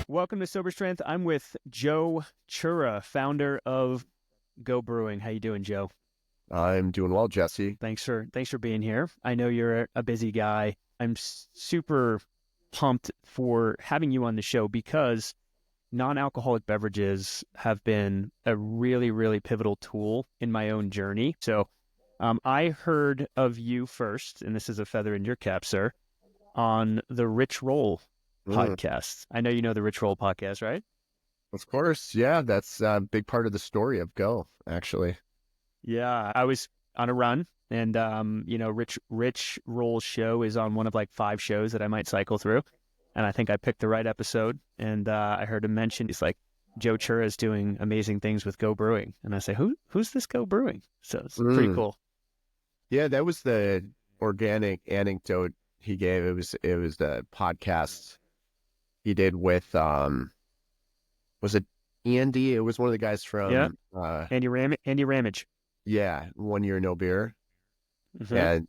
Welcome to Sober Strength. I'm with Joe Chura, founder of Go Brewing. How you doing, Joe? I'm doing well, Jesse. Thanks for being here. I know you're a busy guy. I'm super pumped for having you on the show because non-alcoholic beverages have been a really, really pivotal tool in my own journey. I heard of you first, and this is a feather in your cap, sir, on the Rich Roll Mm, podcast. I know you know the Rich Roll podcast, right? of course, yeah, that's a big part of the story of Go, actually. Yeah, I was on a run, and Rich Roll's show is on one of like five shows that I might cycle through, and I think I picked the right episode. And I heard him mention he's like Joe Chura is doing amazing things with Go Brewing, and I say, who's this Go Brewing? So it's pretty Mm. cool. Yeah, that was the organic anecdote he gave. It was the podcast he did with was it Andy? It was one of the guys Yeah, from Andy Ramage. yeah, 1 Year No Beer. Hmm. And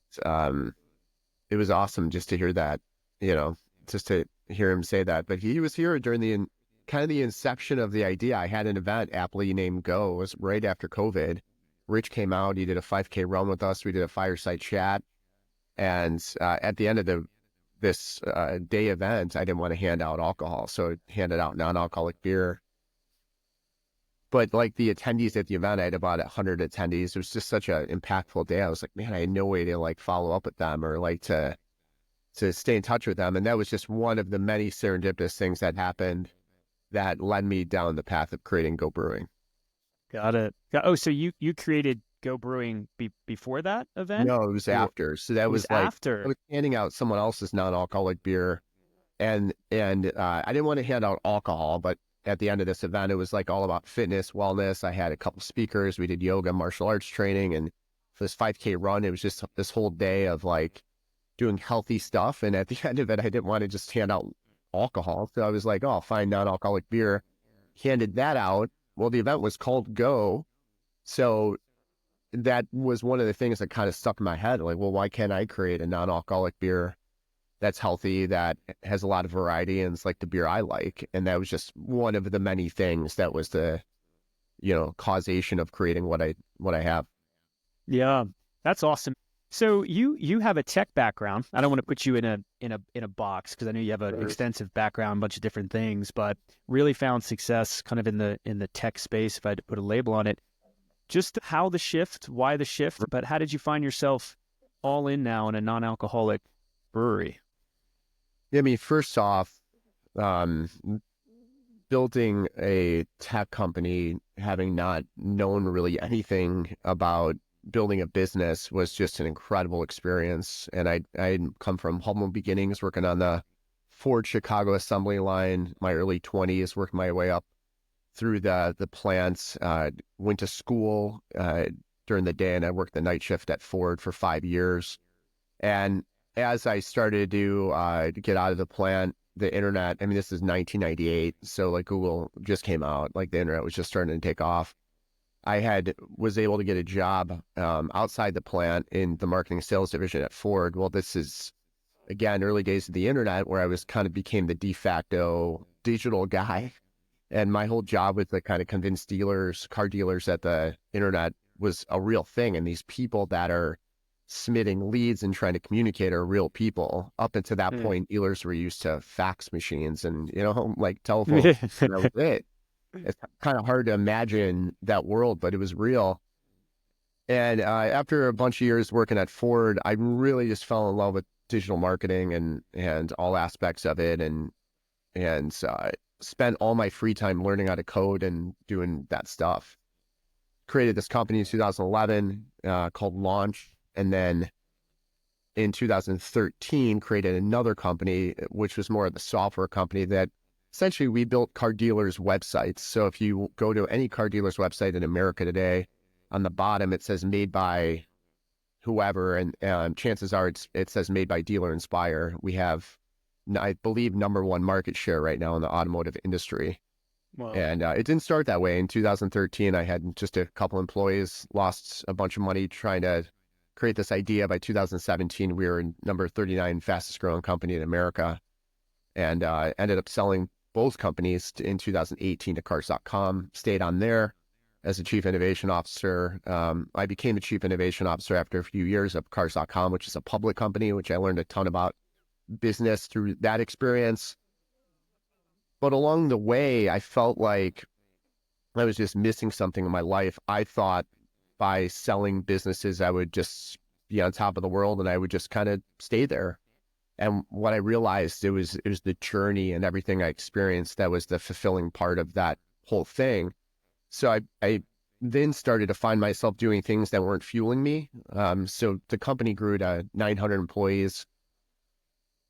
it was awesome just to hear that, you know, just to hear him say that. But he was here during kind of the inception of the idea. I had an event aptly named Go. It was right after COVID. Rich came out. He did a 5K run with us. We did a fireside chat. And at the end of this day event, I didn't want to hand out alcohol, so I handed out non-alcoholic beer. But like the attendees at the event, I had about 100 attendees. It was just such an impactful day. I was like, man, I had no way to like follow up with them or like to stay in touch with them. And that was just one of the many serendipitous things that happened that led me down the path of creating Go Brewing. Got it. Oh, so you created Go Brewing before that event, No, it was or after. So that it was was like I after? was handing out someone else's non-alcoholic beer, and I didn't want to hand out alcohol, but at the end of this event, it was like all about fitness, wellness. I had a couple speakers. We did yoga, martial arts training, and for this 5K run, it was just this whole day of like doing healthy stuff. And at the end of it, I didn't want to just hand out alcohol, so I was like, oh, I'll find non-alcoholic beer. Handed that out. Well, the event was called Go, so that was one of the things that kind of stuck in my head. Like, well, why can't I create a non-alcoholic beer that's healthy, that has a lot of variety, and it's like the beer I like? And that was just one of the many things that was the, causation of creating what I have. Yeah, that's awesome. So you have a tech background. I don't want to put you in a box because I know you have an Sure. extensive background, a bunch of different things, but really found success kind of in the tech space, if I had to put a label on it. Just how the shift, why the shift, but how did you find yourself all in now in a non-alcoholic brewery? I mean, first off, um, building a tech company, having not known really anything about building a business, was just an incredible experience. And I come from humble beginnings, working on the Ford Chicago assembly line, my early 20s, working my way up through the plants. Went to school during the day, and I worked the night shift at Ford for 5 years. And as I started to get out of the plant, the internet, I mean, this is 1998. So like Google just came out, like the internet was just starting to take off. Was able to get a job outside the plant in the marketing sales division at Ford. Well, this is, again, early days of the internet, where I was kind of became the de facto digital guy. And my whole job was to kind of convince car dealers, that the internet was a real thing. And these people that are submitting leads and trying to communicate are real people. Up until that Hmm. point, dealers were used to fax machines and, like telephones. And that was it. It's kind of hard to imagine that world, but it was real. And after a bunch of years working at Ford, I really just fell in love with digital marketing and all aspects of it, and spent all my free time learning how to code and doing that stuff. Created this company in 2011 called Launch, and then in 2013 created another company, which was more of the software company, that essentially we built car dealers' websites. So if you go to any car dealer's website in America today, on the bottom it says made by whoever, and chances are it says made by Dealer Inspire. We have, I believe, number one market share right now in the automotive industry. Well, And it didn't start that way. In 2013, I had just a couple employees, lost a bunch of money trying to create this idea. By 2017, we were number 39 fastest growing company in America, and ended up selling both companies in 2018 to cars.com, stayed on there as a chief innovation officer. I became a chief innovation officer after a few years of cars.com, which is a public company, which I learned a ton about business through that experience. But along the way, I felt like I was just missing something in my life. I thought by selling businesses, I would just be on top of the world and I would just kind of stay there. And what I realized, it was the journey and everything I experienced that was the fulfilling part of that whole thing. So I then started to find myself doing things that weren't fueling me. So the company grew to 900 employees,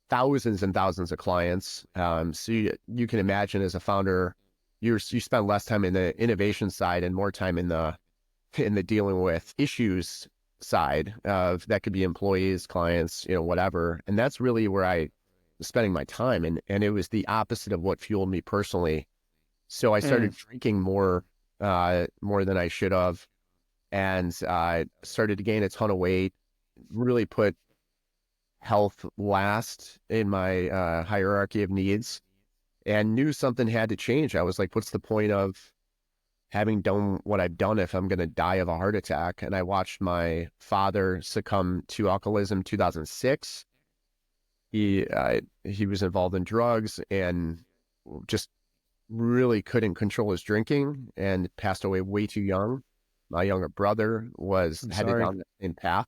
thousands and thousands of clients. So you can imagine as a founder, you spend less time in the innovation side and more time in the dealing with issues side of that could be employees, clients, whatever. And that's really where I was spending my time. And it was the opposite of what fueled me personally. So I started drinking more than I should have, and started to gain a ton of weight, really put health last in my hierarchy of needs, and knew something had to change. I was like, what's the point of having done what I've done if I'm going to die of a heart attack? And I watched my father succumb to alcoholism in 2006. He was involved in drugs and just really couldn't control his drinking and passed away way too young. My younger brother was headed down the same path.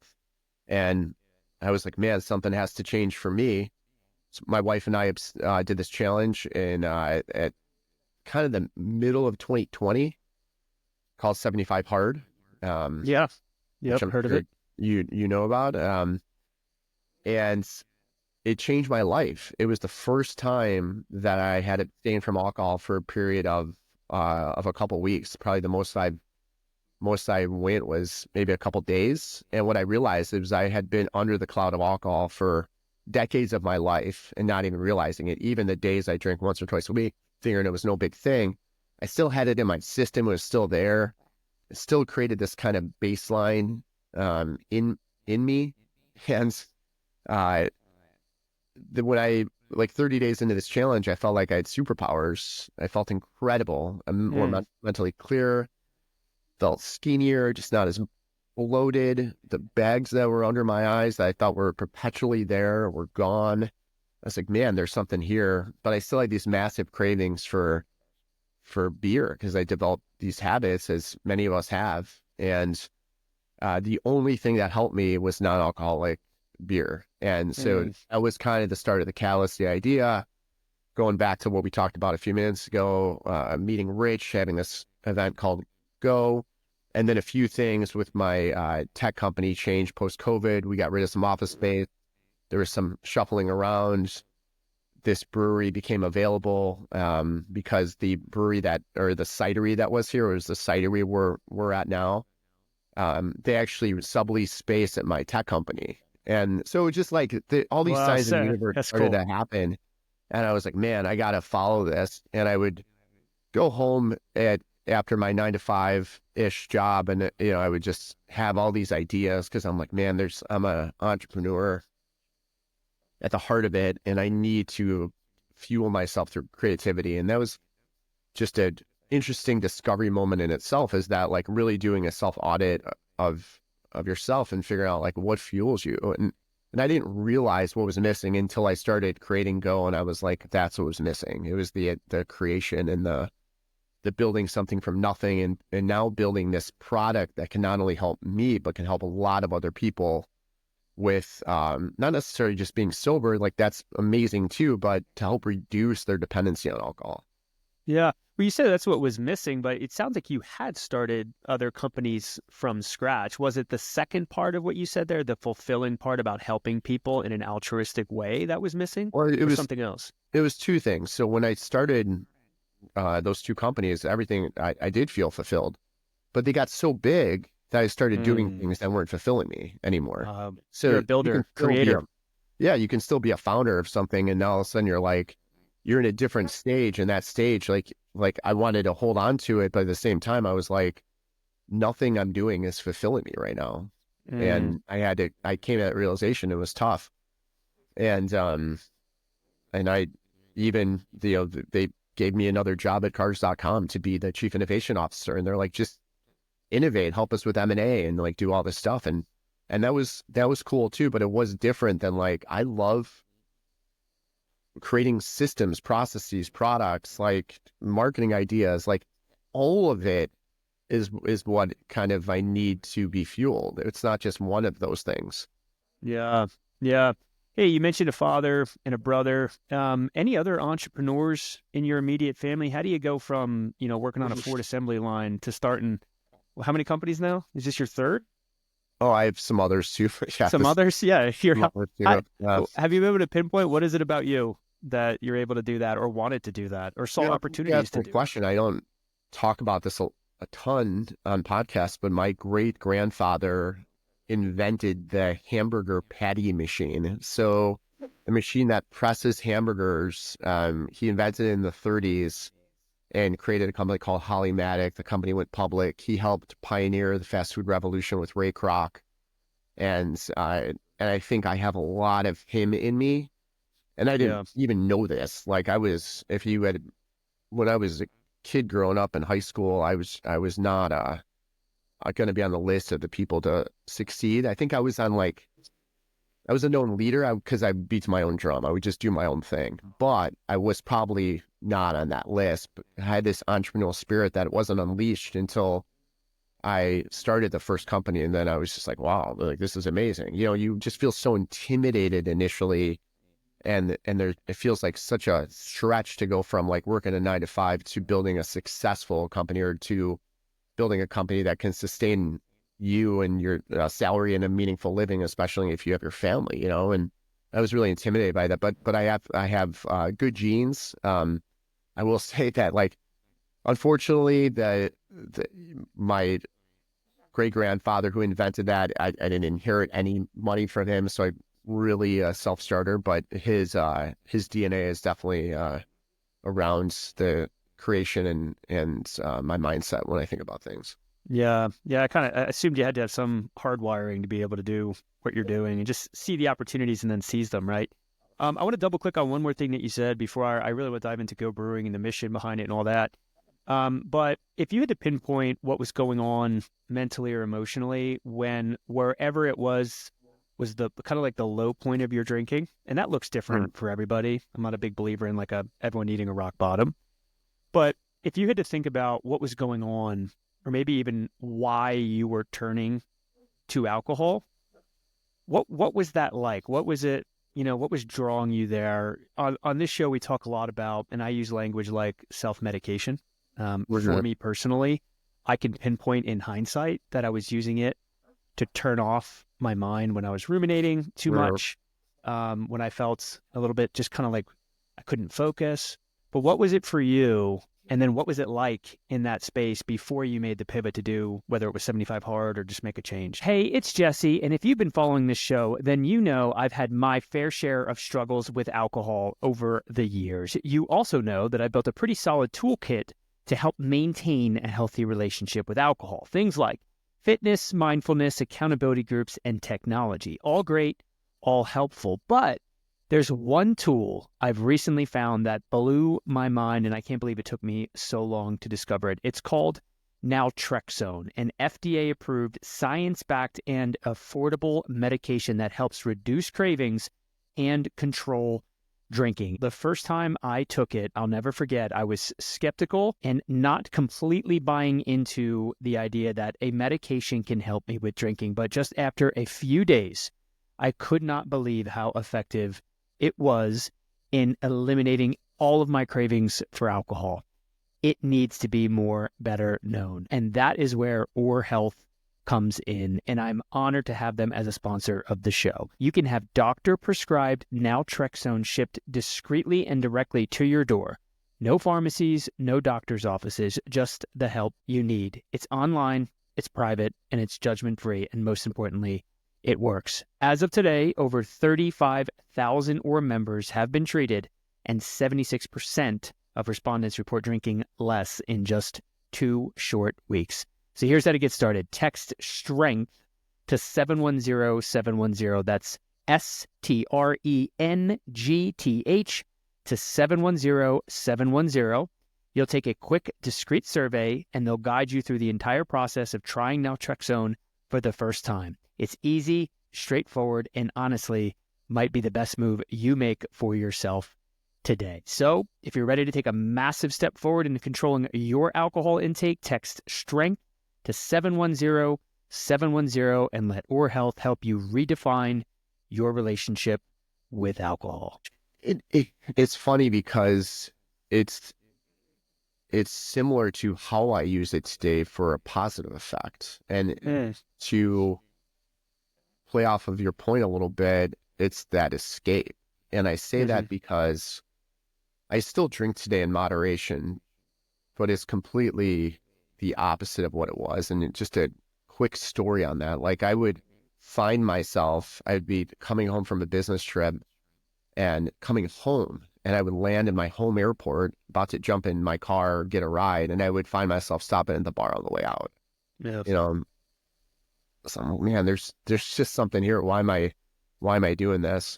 And I was like, man, something has to change for me. So my wife and I did this challenge at kind of the middle of 2020 called 75 Hard. Yeah. Yep. Heard of it. You know about. And it changed my life. It was the first time that I had abstained from alcohol for a period of a couple of weeks. Probably the most I went was maybe a couple of days. And what I realized is I had been under the cloud of alcohol for decades of my life and not even realizing it. Even the days I drank once or twice a week, figuring it was no big thing, I still had it in my system. It was still there. It still created this kind of baseline in me. And when I, like 30 days into this challenge, I felt like I had superpowers. I felt incredible. I'm more mentally clear, felt skinnier, just not as bloated. The bags that were under my eyes that I thought were perpetually there were gone. I was like, man, there's something here. But I still had these massive cravings for beer because I developed these habits, as many of us have. And the only thing that helped me was non-alcoholic beer. And so that was kind of the start of the catalyst, the idea, going back to what we talked about a few minutes ago, meeting Rich, having this event called Go, and then a few things with my tech company changed post-COVID. We got rid of some office space. There was some shuffling around. This brewery became available because the brewery the cidery that was here was the cidery we're at now. They actually subleased space at my tech company. And so just like all these signs in the universe started to happen. And I was like, man, I got to follow this. And I would go home after my 9 to 5-ish job. And, I would just have all these ideas because I'm like, man, I'm an entrepreneur at the heart of it. And I need to fuel myself through creativity. And that was just an interesting discovery moment in itself, is that like really doing a self audit of yourself and figuring out like what fuels you. And I didn't realize what was missing until I started creating Go. And I was like, that's what was missing. It was the creation and the building something from nothing, and now building this product that can not only help me, but can help a lot of other people with not necessarily just being sober, like that's amazing too, but to help reduce their dependency on alcohol. Yeah. Well, you said that's what was missing, but it sounds like you had started other companies from scratch. Was it the second part of what you said there, the fulfilling part about helping people in an altruistic way, that was missing? Or it was something else? It was two things. So when I started those two companies, everything I did feel fulfilled, but they got so big that I started doing things that weren't fulfilling me anymore. So you're a builder, creator. You can still be a founder of something, and now all of a sudden you're in a different stage, and that stage, like I wanted to hold on to it, but at the same time, I was like, nothing I'm doing is fulfilling me right now. And I came to that realization. It was tough. And I even, they gave me another job at cars.com to be the chief innovation officer. And they're like, just innovate, help us with M&A and like do all this stuff. And that was cool too, but it was different than like, I love creating systems, processes, products, like marketing ideas, like all of it is what kind of I need to be fueled. It's not just one of those things. Yeah. Yeah. Hey, you mentioned a father and a brother. Any other entrepreneurs in your immediate family? How do you go from, working on a Ford assembly line to starting, well, how many companies now? Is this your third? Oh, I have some others too. Yeah, Some others? Yeah. some others too. Have you been able to pinpoint what is it about you that you're able to do that or wanted to do that or saw opportunities to That's a do it? question. I don't talk about this a ton on podcasts, but my great grandfather invented the hamburger patty machine. So the machine that presses hamburgers, he invented it in the 30s and created a company called Hollymatic. The company went public. He helped pioneer the fast food revolution with Ray Kroc. And I think I have a lot of him in me. And I didn't even know this. Like when I was a kid growing up in high school, I was not going to be on the list of the people to succeed. I think I was a known leader because I beat my own drum. I would just do my own thing, but I was probably not on that list. But I had this entrepreneurial spirit that wasn't unleashed until I started the first company. And then I was just like, wow, like this is amazing. You just feel so intimidated initially. And it feels like such a stretch to go from like working a 9 to 5 to building a successful company or to building a company that can sustain you and your salary and a meaningful living, especially if you have your family, and I was really intimidated by that. But I have good genes. I will say that like, unfortunately my great grandfather who invented that, I didn't inherit any money from him. So I really a self-starter, but his DNA is definitely around the creation and my mindset when I think about things. Yeah. Yeah. I assumed you had to have some hardwiring to be able to do what you're doing and just see the opportunities and then seize them, right? I want to double click on one more thing that you said before I really want to dive into Go Brewing and the mission behind it and all that. But if you had to pinpoint what was going on mentally or emotionally when wherever it was the kind of like the low point of your drinking, and that looks different for everybody. I'm not a big believer in like everyone needing a rock bottom. But if you had to think about what was going on, or maybe even why you were turning to alcohol, what was that like? What was it? What was drawing you there? On this show, we talk a lot about, and I use language like self-medication. For me personally, I can pinpoint in hindsight that I was using it to turn off my mind when I was ruminating too much, when I felt a little bit just kind of like I couldn't focus. But what was it for you? And then what was it like in that space before you made the pivot to do, whether it was 75 hard or just make a change? Hey, it's Jesse. And if you've been following this show, then you know I've had my fair share of struggles with alcohol over the years. You also know that I built a pretty solid toolkit to help maintain a healthy relationship with alcohol. Things like fitness, mindfulness, accountability groups, and technology. All great, all helpful. But there's one tool I've recently found that blew my mind, and I can't believe it took me so long to discover it. It's called naltrexone, an FDA-approved, science-backed, and affordable medication that helps reduce cravings and control drinking. The first time I took it, I'll never forget, I was skeptical and not completely buying into the idea that a medication can help me with drinking. But just after a few days, I could not believe how effective it was in eliminating all of my cravings for alcohol. It needs to be better known. And that is where Or Health comes in, and I'm honored to have them as a sponsor of the show. You can have doctor-prescribed naltrexone shipped discreetly and directly to your door. No pharmacies, no doctor's offices, just the help you need. It's online, it's private, and it's judgment-free, and most importantly, it works. As of today, over 35,000 Or members have been treated, and 76% of respondents report drinking less in just 2 short weeks. So here's how to get started. Text STRENGTH to 710-710. That's STRENGTH to 710-710. You'll take a quick, discreet survey, and they'll guide you through the entire process of trying naltrexone for the first time. It's easy, straightforward, and honestly, might be the best move you make for yourself today. So if you're ready to take a massive step forward in controlling your alcohol intake, text STRENGTH to 710-710 and let Or Health help you redefine your relationship with alcohol. It's funny because it's similar to how I use it today for a positive effect. And to play off of your point a little bit, it's that escape. And I say that because I still drink today in moderation, but it's completely the opposite of what it was. And just a quick story on that. Like I would find myself, I'd be coming home from a business trip and coming home, and I would land in my home airport, about to jump in my car, get a ride, and I would find myself stopping at the bar on the way out. Yes. You know, so man, there's just something here. Why am I doing this?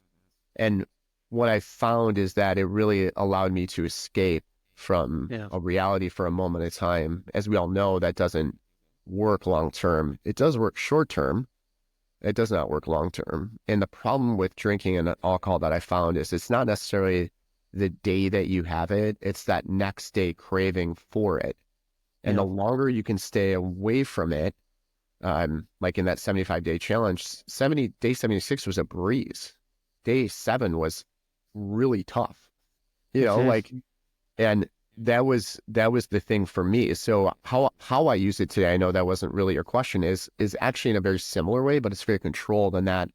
And what I found is that it really allowed me to escape from a reality for a moment at a time. As we all know, that doesn't work long term. It does work short term. It does not work long term. And the problem with drinking and alcohol that I found is it's not necessarily the day that you have it, it's that next day craving for it. And the longer you can stay away from it, like in that 75-day challenge, day 76 was a breeze. Day 7 was really tough, and that was the thing for me. So how I use it today, I know that wasn't really your question, is actually in a very similar way, but it's very controlled. And that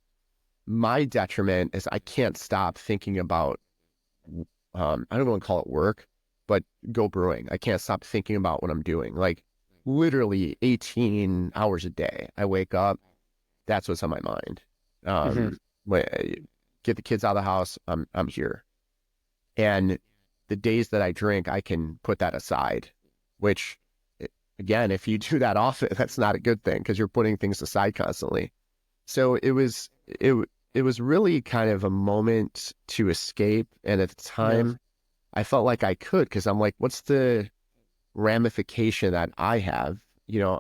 my detriment is I can't stop thinking about, I don't want to call it work, but Go Brewing. I can't stop thinking about what I'm doing. Like literally 18 hours a day. I wake up, that's what's on my mind. When I get the kids out of the house, I'm here. And the days that I drink, I can put that aside, which again, if you do that often, that's not a good thing because you're putting things aside constantly. So it was really kind of a moment to escape. And at the time I felt like I could, because I'm like, what's the ramification that I have?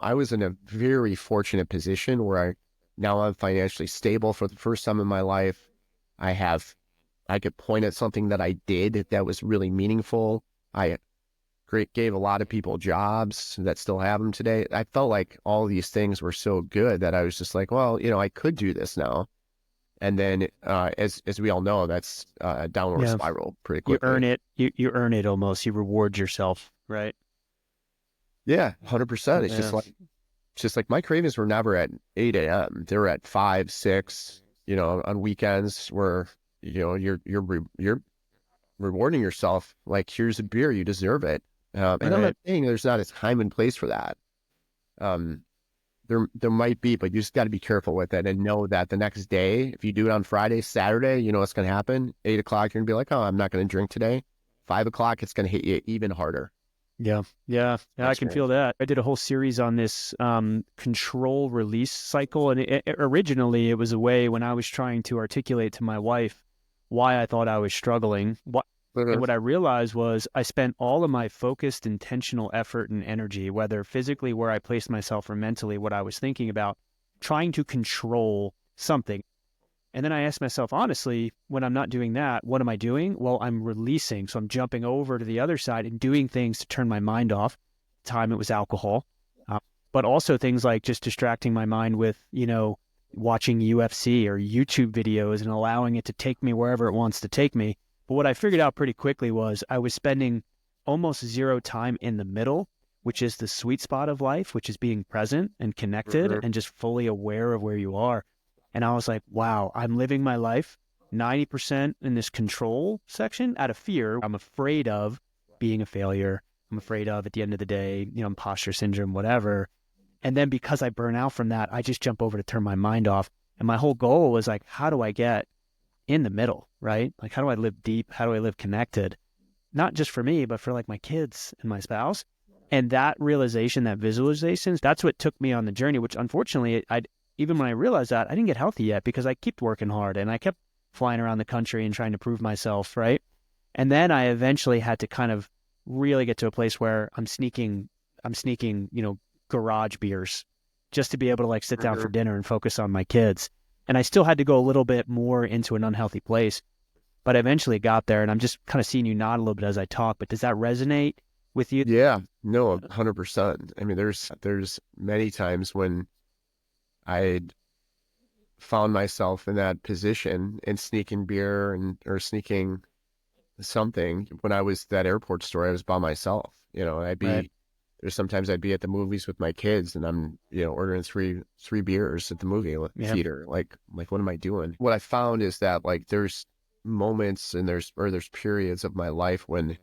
I was in a very fortunate position where now I'm financially stable for the first time in my life. I could point at something that I did that was really meaningful. I gave a lot of people jobs that still have them today. I felt like all these things were so good that I was just like, well, I could do this now. And then, as we all know, that's a downward spiral pretty quickly. You earn it. You earn it almost. You reward yourself, right? Yeah, 100%. It's just like my cravings were never at 8 a.m. They were at 5, 6. On weekends where you're rewarding yourself. Like, here's a beer, you deserve it. And I'm not saying there's not a time and place for that. There might be, but you just got to be careful with it and know that the next day, if you do it on Friday, Saturday, you know what's going to happen. 8 o'clock, you're gonna be like, oh, I'm not going to drink today. 5 o'clock, it's going to hit you even harder. Yeah, I can feel that. I did a whole series on this control release cycle, and originally it was a way when I was trying to articulate to my wife why I thought I was struggling. And what I realized was I spent all of my focused, intentional effort and energy, whether physically where I placed myself or mentally what I was thinking about, trying to control something. And then I asked myself, honestly, when I'm not doing that, what am I doing? Well, I'm releasing. So I'm jumping over to the other side and doing things to turn my mind off. At the time it was alcohol, but also things like just distracting my mind with, watching UFC or YouTube videos and allowing it to take me wherever it wants to take me. But what I figured out pretty quickly was I was spending almost zero time in the middle, which is the sweet spot of life, which is being present and connected and just fully aware of where you are. And I was like, wow, I'm living my life 90% in this control section out of fear. I'm afraid of being a failure. I'm afraid of, at the end of the day, imposter syndrome, whatever. And then because I burn out from that, I just jump over to turn my mind off. And my whole goal was like, how do I get in the middle, right? Like, how do I live deep? How do I live connected? Not just for me, but for like my kids and my spouse. And that realization, that visualization, that's what took me on the journey, which unfortunately, even when I realized that, I didn't get healthy yet because I kept working hard and I kept flying around the country and trying to prove myself, right? And then I eventually had to kind of really get to a place where I'm sneaking, garage beers just to be able to like sit down for Mhm. dinner and focus on my kids. And I still had to go a little bit more into an unhealthy place, but I eventually got there. And I'm just kind of seeing you nod a little bit as I talk, but does that resonate with you? Yeah, no, 100%. I mean, there's many times when I found myself in that position and sneaking beer and or sneaking something. When I was at that airport store, I was by myself. Right. There's sometimes I'd be at the movies with my kids and I'm, ordering three beers at the movie Yeah. theater. Like what am I doing? What I found is that like there's moments and there's periods of my life when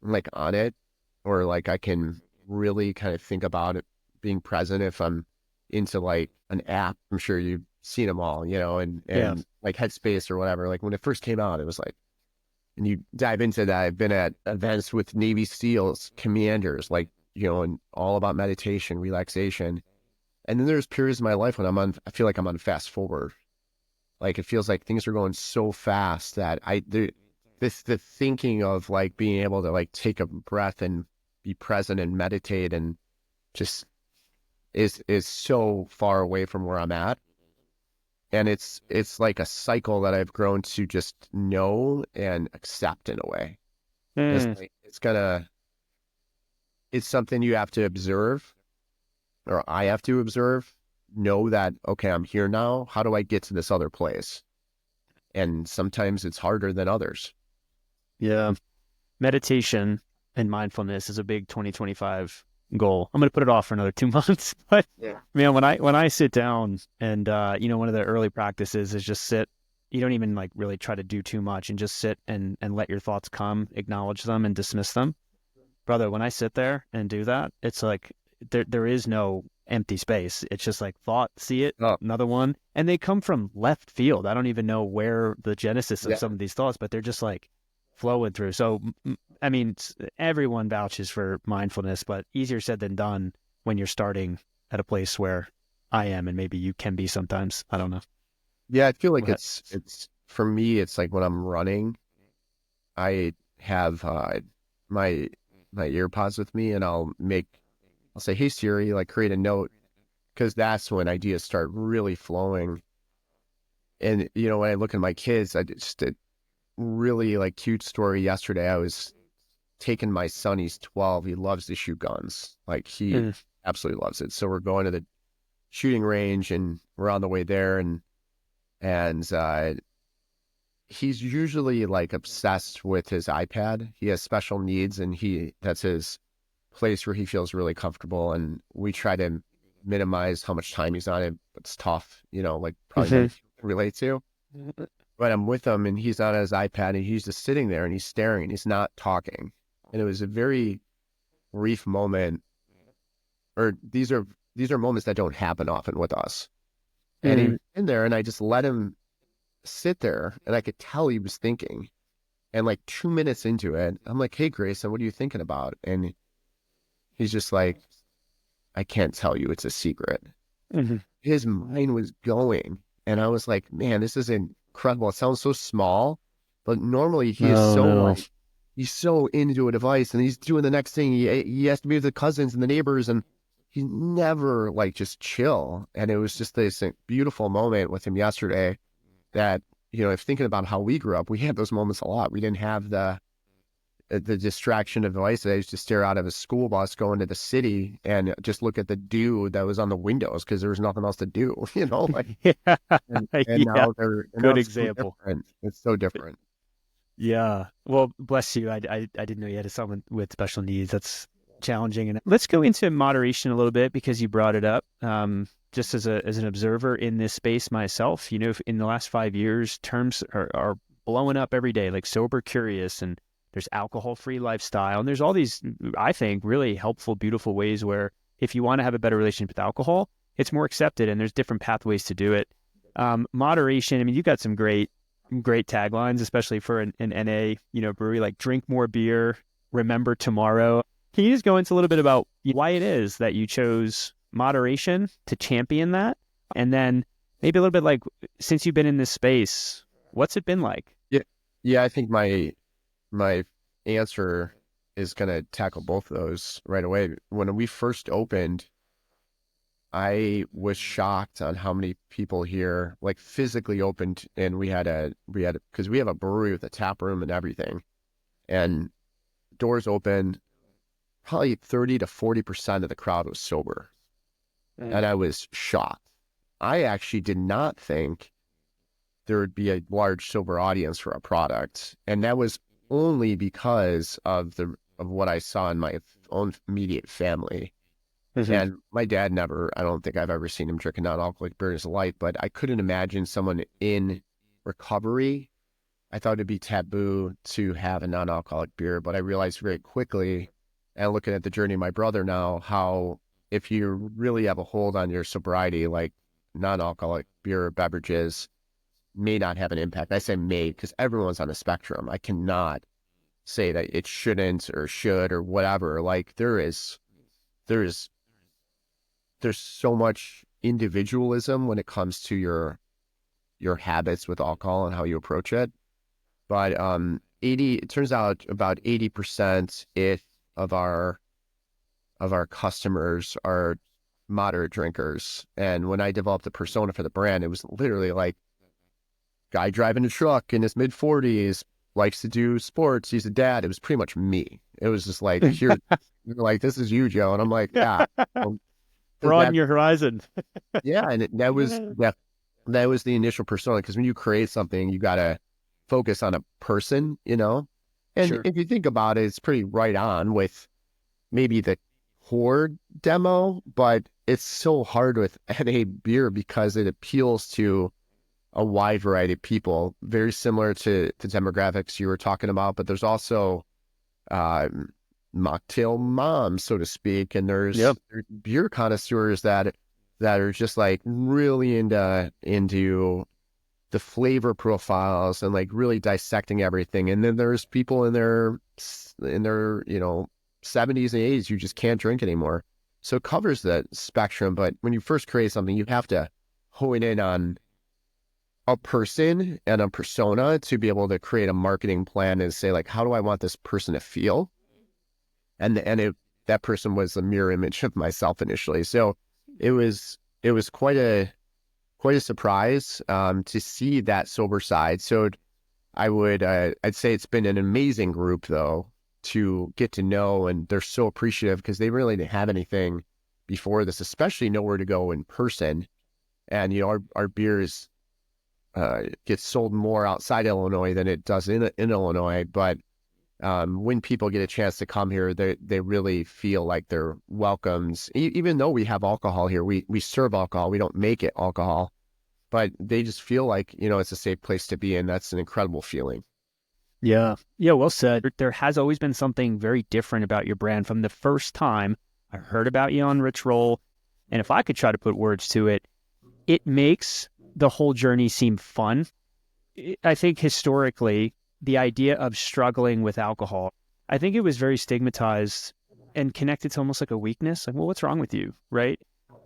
I'm like on it, or like I can really kind of think about it being present if I'm into like an app. I'm sure you've seen them all, Yeah. and like Headspace or whatever. Like when it first came out, it was like, and you dive into that. I've been at events with Navy SEALs, commanders, like, and all about meditation, relaxation. And then there's periods of my life when I feel like I'm on fast forward. Like it feels like things are going so fast that the thinking of like being able to like take a breath and be present and meditate and just is so far away from where I'm at. And it's like a cycle that I've grown to just know and accept in a way. It's Mm. like it's something you have to observe, or I have to observe, know that, okay, I'm here now. How do I get to this other place? And sometimes it's harder than others. Yeah. Meditation and mindfulness is a big 2025 goal. I'm going to put it off for another 2 months, but Yeah. man, when I sit down and one of the early practices is just sit. You don't even like really try to do too much and just sit and let your thoughts come, acknowledge them and dismiss them. Brother, when I sit there and do that, it's like there is no empty space. It's just like thought, see it, Oh, another one, and they come from left field. I don't even know where the genesis of yeah. some of these thoughts, but they're just like flowing through. So, I mean, everyone vouches for mindfulness, but easier said than done when you're starting at a place where I am, and maybe you can be sometimes. I don't know. Yeah, I feel like What? it's for me, it's like when I'm running, I have my my earpods with me and I'll say, "Hey Siri, like create a note," because that's when ideas start really flowing. And when I look at my kids, I just a really like cute story yesterday. I was taking my son, he's 12, he loves to shoot guns. Like he Mm, absolutely loves it. So we're going to the shooting range and we're on the way there and he's usually like obsessed with his iPad. He has special needs and that's his place where he feels really comfortable. And we try to minimize how much time he's on it. It's tough, like probably many mhm. people can relate to. But I'm with him and he's on his iPad and he's just sitting there and he's staring. He's not talking. And it was a very brief moment, or these are moments that don't happen often with us. And he Mm. was in there and I just let him sit there and I could tell he was thinking. And like 2 minutes into it, I'm like, "Hey, Grayson, what are you thinking about?" And he's just like, "I can't tell you. It's a secret." Mhm. His mind was going. And I was like, man, this is incredible. It sounds so small, but normally he is Oh so no. like, he's so into a device and he's doing the next thing. He has to be with the cousins and the neighbors and he's never like just chill. And it was just this beautiful moment with him yesterday that, if thinking about how we grew up, we had those moments a lot. We didn't have the distraction of devices. I used to stare out of a school bus going to the city and just look at the dew that was on the windows because there was nothing else to do, like, Yeah. and Yeah. now Good it's so example. different. It's so different. Yeah. Well, bless you. I didn't know you had someone with special needs. That's challenging. And let's go into moderation a little bit because you brought it up. Just as an observer in this space myself, in the last 5 years, terms are blowing up every day, like sober curious, and there's alcohol-free lifestyle, and there's all these, I think, really helpful, beautiful ways where if you want to have a better relationship with alcohol, it's more accepted, and there's different pathways to do it. Moderation. I mean, you got some great taglines, especially for an NA, brewery, like drink more beer, remember tomorrow. Can you just go into a little bit about why it is that you chose moderation to champion that? And then maybe a little bit like, since you've been in this space, what's it been like? Yeah, yeah. I think my my answer is going to tackle both of those right away. When we first opened, I was shocked on how many people here like physically opened, and because we have a brewery with a tap room and everything, and doors open, probably 30 to 40% of the crowd was sober. And I was shocked. I actually did not think there would be a large sober audience for our product. And that was only because of what I saw in my own immediate family. And my dad I don't think I've ever seen him drink a non-alcoholic beer in his life, but I couldn't imagine someone in recovery. I thought it'd be taboo to have a non-alcoholic beer, but I realized very quickly, and looking at the journey of my brother now, how if you really have a hold on your sobriety, like non-alcoholic beer or beverages may not have an impact. I say may because everyone's on a spectrum. I cannot say that it shouldn't or should or whatever. Like there's so much individualism when it comes to your habits with alcohol and how you approach it. But it turns out about 80% of our customers are moderate drinkers. And when I developed the persona for the brand, it was literally like guy driving a truck in his mid 40s, likes to do sports. He's a dad. It was pretty much me. It was just like, here, like, this is you, Joe. And I'm like, yeah, well, Broaden your horizon. yeah. And that was the initial persona. Because when you create something, you got to focus on a person, you know? And Sure. if you think about it, it's pretty right on with maybe the core demo, but it's so hard with NA beer because it appeals to a wide variety of people, very similar to the demographics you were talking about, but there's also mocktail moms, so to speak, and there's beer connoisseurs that are just like really into the flavor profiles and like really dissecting everything. And then there's people in their 70s and 80s who just can't drink anymore. So it covers the spectrum. But when you first create something, you have to hone in on a person and a persona to be able to create a marketing plan and say, like, how do I want this person to feel? And that person was a mirror image of myself initially. So it was quite a surprise to see that sober side. So I'd say it's been an amazing group though to get to know, and they're so appreciative because they really didn't have anything before this, especially nowhere to go in person. And our beers gets sold more outside Illinois than it does in Illinois. But when people get a chance to come here, they really feel like they're welcomed. Even though we have alcohol here, we serve alcohol, we don't make it alcohol, but they just feel like, it's a safe place to be in. That's an incredible feeling. Yeah. Yeah. Well said. There has always been something very different about your brand from the first time I heard about you on Rich Roll. And if I could try to put words to it, it makes the whole journey seem fun. I think historically, the idea of struggling with alcohol, I think it was very stigmatized and connected to almost like a weakness. Like, well, what's wrong with you, right?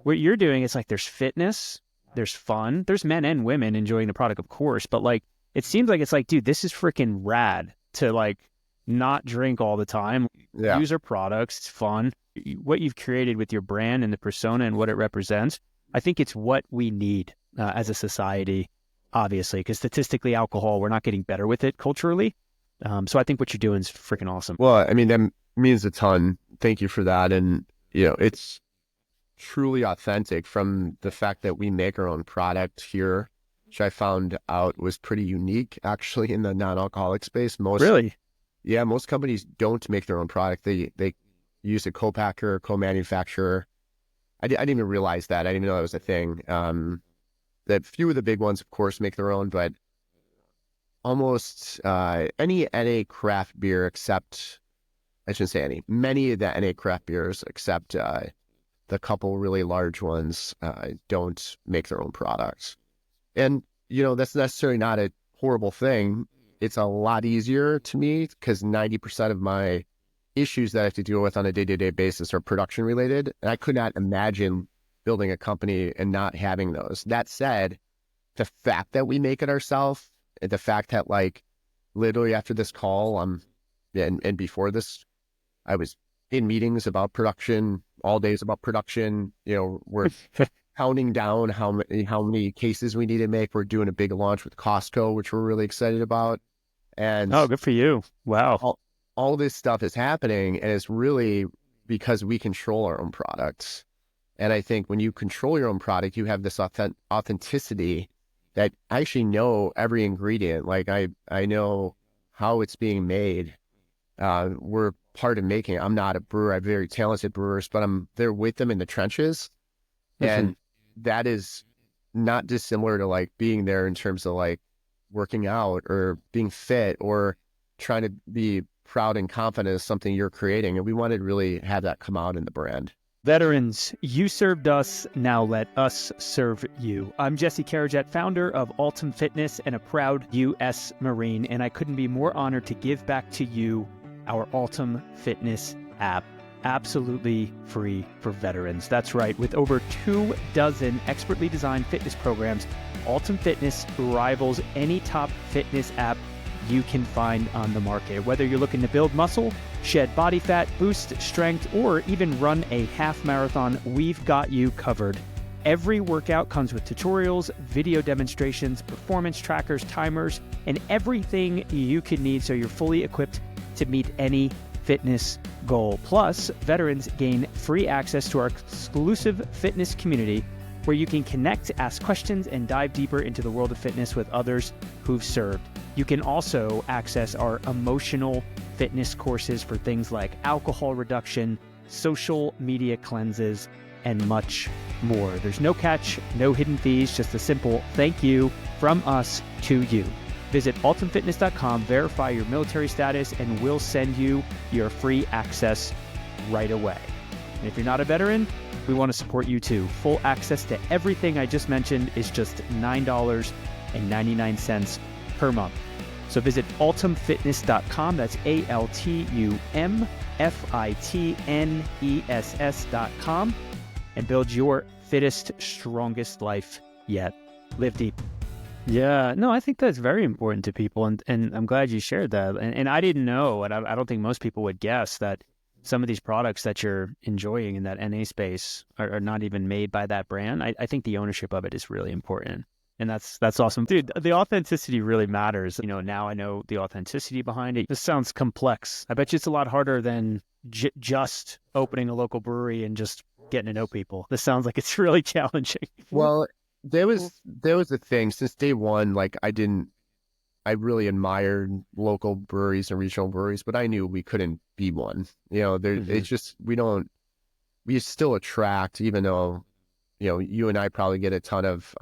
What you're doing is like there's fitness, there's fun, there's men and women enjoying the product, of course, but like it seems like it's like, dude, this is freaking rad to like not drink all the time. Yeah. Use our products, it's fun. What you've created with your brand and the persona and what it represents, I think it's what we need as a society, obviously, because statistically, alcohol, we're not getting better with it culturally. So I think what you're doing is freaking awesome. Well, I mean, that means a ton. Thank you for that. And, it's truly authentic from the fact that we make our own product here, which I found out was pretty unique, actually, in the non-alcoholic space. Really? Yeah, most companies don't make their own product. They use a co-packer, co-manufacturer. I didn't even realize that. I didn't even know that was a thing. That few of the big ones, of course, make their own, but almost any NA craft beer except, I shouldn't say any, many of the NA craft beers except the couple really large ones don't make their own products. And, that's necessarily not a horrible thing. It's a lot easier to me because 90% of my issues that I have to deal with on a day-to-day basis are production related. And I could not imagine building a company and not having those. That said, the fact that we make it ourselves, the fact that like literally after this call, I'm and before this, I was in meetings about production, all days about production. We're counting down how many cases we need to make. We're doing a big launch with Costco, which we're really excited about. And Oh, good for you. Wow. all this stuff is happening, and it's really because we control our own products. And I think when you control your own product, you have this authenticity that I actually know every ingredient. Like I know how it's being made. We're part of making it. I'm not a brewer. I have very talented brewers, but I'm there with them in the trenches. And that is not dissimilar to like being there in terms of like working out or being fit or trying to be proud and confident of something you're creating. And we wanted to really have that come out in the brand. Veterans, you served us, now let us serve you. I'm Jesse Karajet, founder of Ultim Fitness and a proud U.S. Marine, and I couldn't be more honored to give back to you our Ultim Fitness app, absolutely free for veterans. That's right, with over 24 expertly designed fitness programs, Ultim Fitness rivals any top fitness app you can find on the market. Whether you're looking to build muscle, shed body fat, boost strength, or even run a half marathon, we've got you covered. Every workout comes with tutorials, video demonstrations, performance trackers, timers, and everything you could need so you're fully equipped to meet any fitness goal. Plus, veterans gain free access to our exclusive fitness community where you can connect, ask questions, and dive deeper into the world of fitness with others who've served. You can also access our emotional fitness courses for things like alcohol reduction, social media cleanses, and much more. There's no catch, no hidden fees, just a simple thank you from us to you. Visit ultimfitness.com, verify your military status, and we'll send you your free access right away. And if you're not a veteran, we want to support you too. Full access to everything I just mentioned is just $9.99 per month. So visit ultimfitness.com, that's ALTUMFITNESS.com, and build your fittest, strongest life yet. Live deep. Yeah, no, I think that's very important to people, and I'm glad you shared that. And I didn't know, and I don't think most people would guess that some of these products that you're enjoying in that NA space are not even made by that brand. I think the ownership of it is really important. And that's awesome. Dude, the authenticity really matters. Now I know the authenticity behind it. This sounds complex. I bet you it's a lot harder than just opening a local brewery and just getting to know people. This sounds like it's really challenging. Well, there was a thing since day one, like I really admired local breweries and regional breweries, but I knew we couldn't be one. It's just, we still attract, even though, you and I probably get a ton of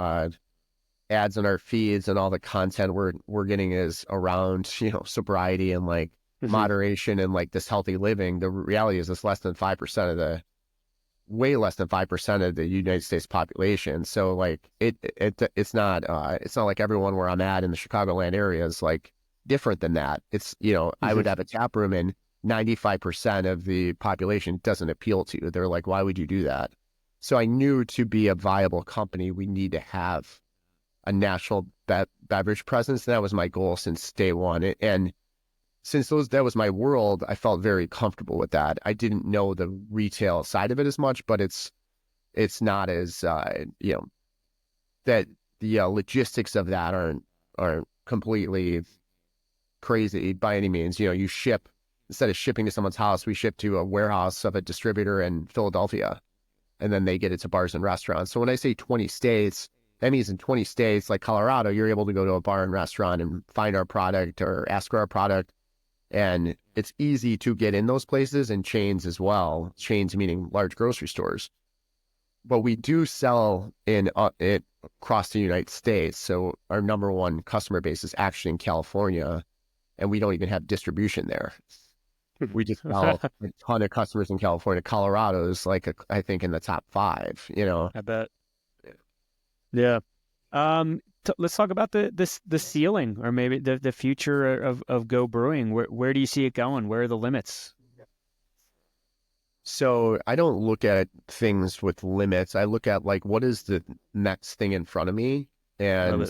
ads on our feeds, and all the content we're getting is around, sobriety and like moderation and like this healthy living. The reality is it's way less than 5% of the United States population. So like it's not like everyone where I'm at in the Chicagoland area is like different than that. It's, I would have a tap room and 95% of the population doesn't appeal to you. They're like, why would you do that? So I knew to be a viable company, we need to have a national beverage presence. And that was my goal since day one. And since that was my world, I felt very comfortable with that. I didn't know the retail side of it as much, but it's not as, that the logistics of that aren't completely crazy by any means. You ship, instead of shipping to someone's house, we ship to a warehouse of a distributor in Philadelphia, and then they get it to bars and restaurants. So when I say 20 states, that means in 20 states like Colorado, you're able to go to a bar and restaurant and find our product or ask for our product. And it's easy to get in those places, and chains as well. Chains meaning large grocery stores. But we do sell it across the United States. So our number one customer base is actually in California, and we don't even have distribution there. We just sell a ton of customers in California. Colorado is like, I think, in the top 5, I bet. Yeah. Let's talk about the ceiling, or maybe the future of Go Brewing. Where do you see it going? Where are the limits? So I don't look at things with limits. I look at like, what is the next thing in front of me, and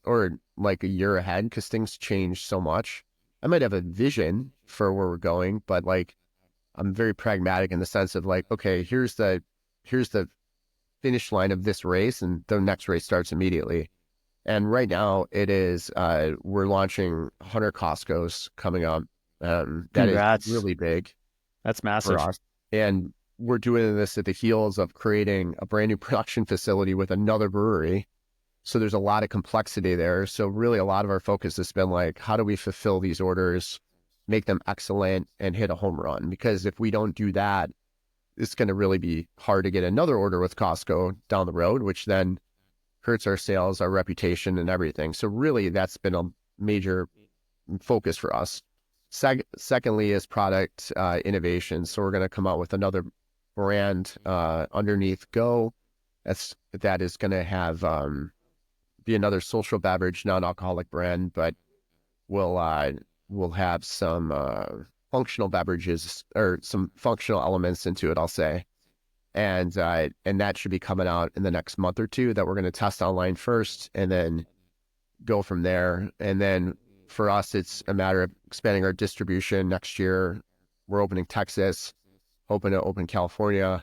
or like a year ahead, because things change so much. I might have a vision for where we're going, but like I'm very pragmatic in the sense of like, okay, here's the finish line of this race, and the next race starts immediately. And right now it is, we're launching 100 Costco's coming up. That is Congrats. really big That's for massive. us. And we're doing this at the heels of creating a brand new production facility with another brewery. So there's a lot of complexity there. So really a lot of our focus has been like, how do we fulfill these orders, make them excellent, and hit a home run? Because if we don't do that, it's going to really be hard to get another order with Costco down the road, which then hurts our sales, our reputation, and everything. So really, that's been a major focus for us. Secondly is product innovation. So we're going to come out with another brand underneath Go. That is going to have be another social beverage, non-alcoholic brand, but we'll have some functional beverages or some functional elements into it, I'll say. And that should be coming out in the next month or two, that we're going to test online first and then go from there. And then for us, it's a matter of expanding our distribution next year. We're opening Texas, hoping to open California,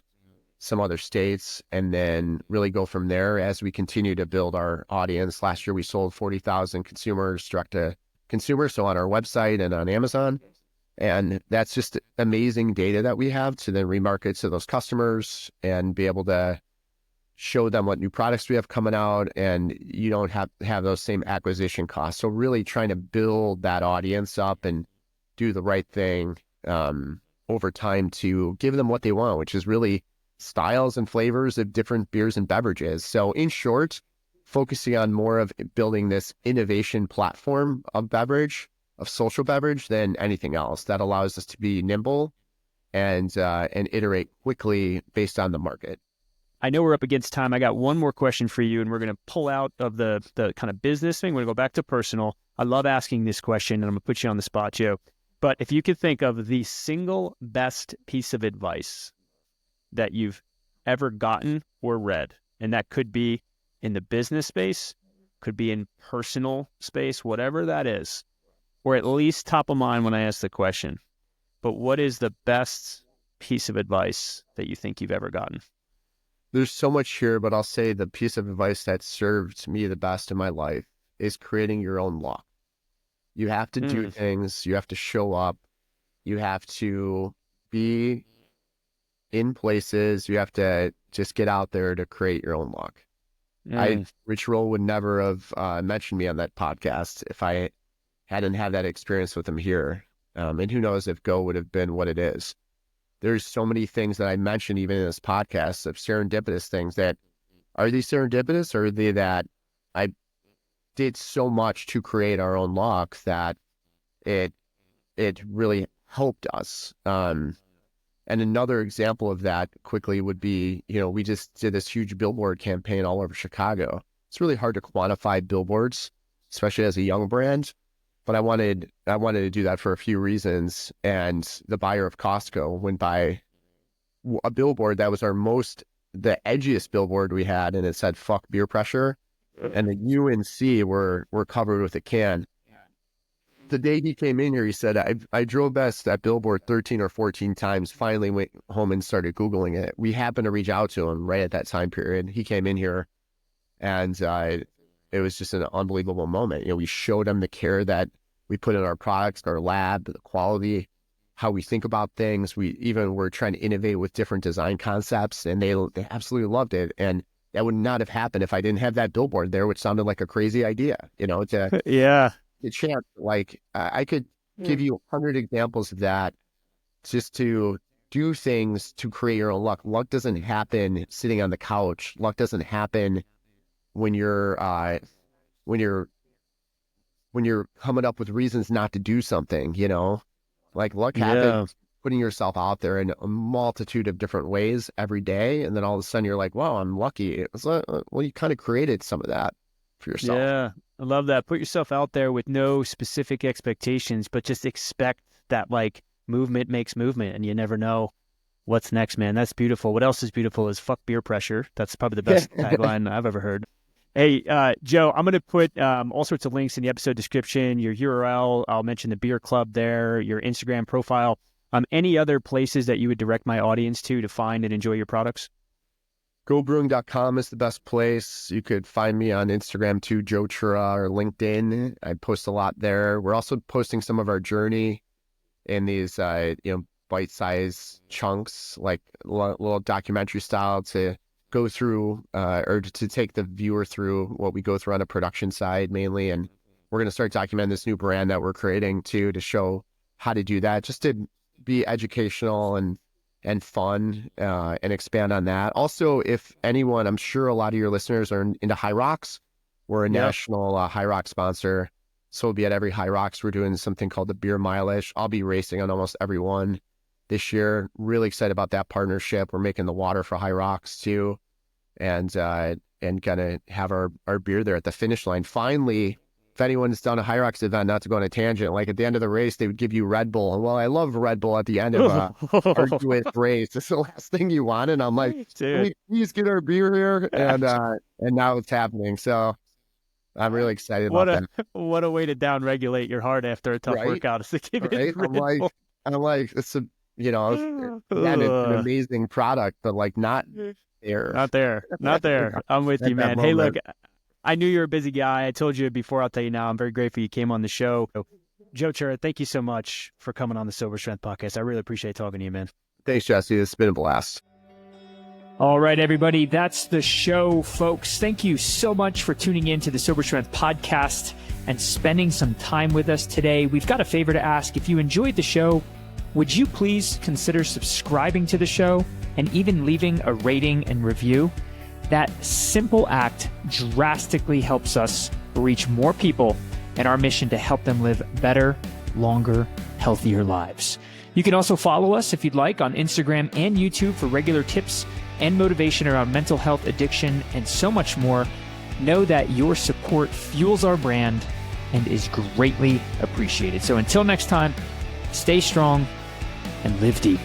some other states, and then really go from there as we continue to build our audience. Last year, we sold 40,000 consumers direct to consumer, so on our website and on Amazon. And that's just amazing data that we have to then remarket to those customers and be able to show them what new products we have coming out, and you don't have those same acquisition costs. So really trying to build that audience up and do the right thing over time to give them what they want, which is really styles and flavors of different beers and beverages. So in short, focusing on more of building this innovation platform of beverage, of social beverage, than anything else that allows us to be nimble and iterate quickly based on the market. I know we're up against time. I got one more question for you, and we're going to pull out of the kind of business thing. We're going to go back to personal. I love asking this question, and I'm going to put you on the spot, Joe. But if you could think of the single best piece of advice that you've ever gotten or read, and that could be in the business space, could be in personal space, whatever that is, or at least top of mind when I ask the question. But what is the best piece of advice that you think you've ever gotten? There's so much here, but I'll say the piece of advice that served me the best in my life is creating your own luck. You have to do things, you have to show up, you have to be in places, you have to just get out there to create your own luck. Rich Roll would never have mentioned me on that podcast if I hadn't had that experience with him here. And who knows if Go would have been what it is. There's so many things that I mentioned even in this podcast of serendipitous things that are these serendipitous, or are they that I did so much to create our own luck that it really helped us. And another example of that quickly would be, we just did this huge billboard campaign all over Chicago. It's really hard to quantify billboards, especially as a young brand. But I wanted to do that for a few reasons. And the buyer of Costco went by a billboard that was the edgiest billboard we had, and it said "fuck beer pressure," and the U and C were covered with a can. The day he came in here, he said, I drove past that billboard 13 or 14 times, finally went home and started Googling it. We happened to reach out to him right at that time period. He came in here, and it was just an unbelievable moment. We showed them the care that we put in our products, our lab, the quality, how we think about things. We even were trying to innovate with different design concepts, and they absolutely loved it. And that would not have happened if I didn't have that billboard there, which sounded like a crazy idea. Yeah. A chance. Like I could give you 100 examples of that, just to do things to create your own luck. Luck doesn't happen sitting on the couch. Luck doesn't happen when you're coming up with reasons not to do something, like luck happens putting yourself out there in a multitude of different ways every day. And then all of a sudden you're like, wow, I'm lucky. It's like, well, you kind of created some of that for yourself. Yeah. I love that. Put yourself out there with no specific expectations, but just expect that like movement makes movement, and you never know what's next, man. That's beautiful. What else is beautiful is "fuck beer pressure." That's probably the best tagline I've ever heard. Hey, Joe, I'm going to put all sorts of links in the episode description, your URL. I'll mention the beer club there, your Instagram profile. Any other places that you would direct my audience to find and enjoy your products? GoBrewing.com is the best place. You could find me on Instagram too, Joe Chura, or LinkedIn. I post a lot there. We're also posting some of our journey in these, bite-sized chunks, like little documentary style to go through or to take the viewer through what we go through on the production side mainly. And we're going to start documenting this new brand that we're creating too, to show how to do that, just to be educational and fun and expand on that. Also, if anyone, I'm sure a lot of your listeners are into High Rocks. We're a national High Rock sponsor. So we'll be at every High Rocks. We're doing something called the Beer Mileage. I'll be racing on almost every one this year. Really excited about that partnership. We're making the water for High Rocks too. And gonna have our beer there at the finish line. Finally, if anyone's done a High Rocks event, not to go on a tangent, like at the end of the race, they would give you Red Bull. And well, I love Red Bull at the end of a arduous race. It's the last thing you want. And I'm like, can we please get our beer here? And now it's happening. So I'm really excited about that. What a way to down-regulate your heart after a tough workout is to give it Red Bull. I'm like, it's again, it's an amazing product, but like not there. Not there. I'm with you, man. Hey, look, I knew you were a busy guy. I told you before, I'll tell you now, I'm very grateful you came on the show. Joe Chura, thank you so much for coming on the Sober Strength podcast. I really appreciate talking to you, man. Thanks, Jesse. It's been a blast. All right, everybody, that's the show, folks. Thank you so much for tuning in to the Sober Strength podcast and spending some time with us today. We've got a favor to ask. If you enjoyed the show, would you please consider subscribing to the show and even leaving a rating and review? That simple act drastically helps us reach more people in our mission to help them live better, longer, healthier lives. You can also follow us if you'd like on Instagram and YouTube for regular tips and motivation around mental health, addiction, and so much more. Know that your support fuels our brand and is greatly appreciated. So until next time, stay strong and live deep.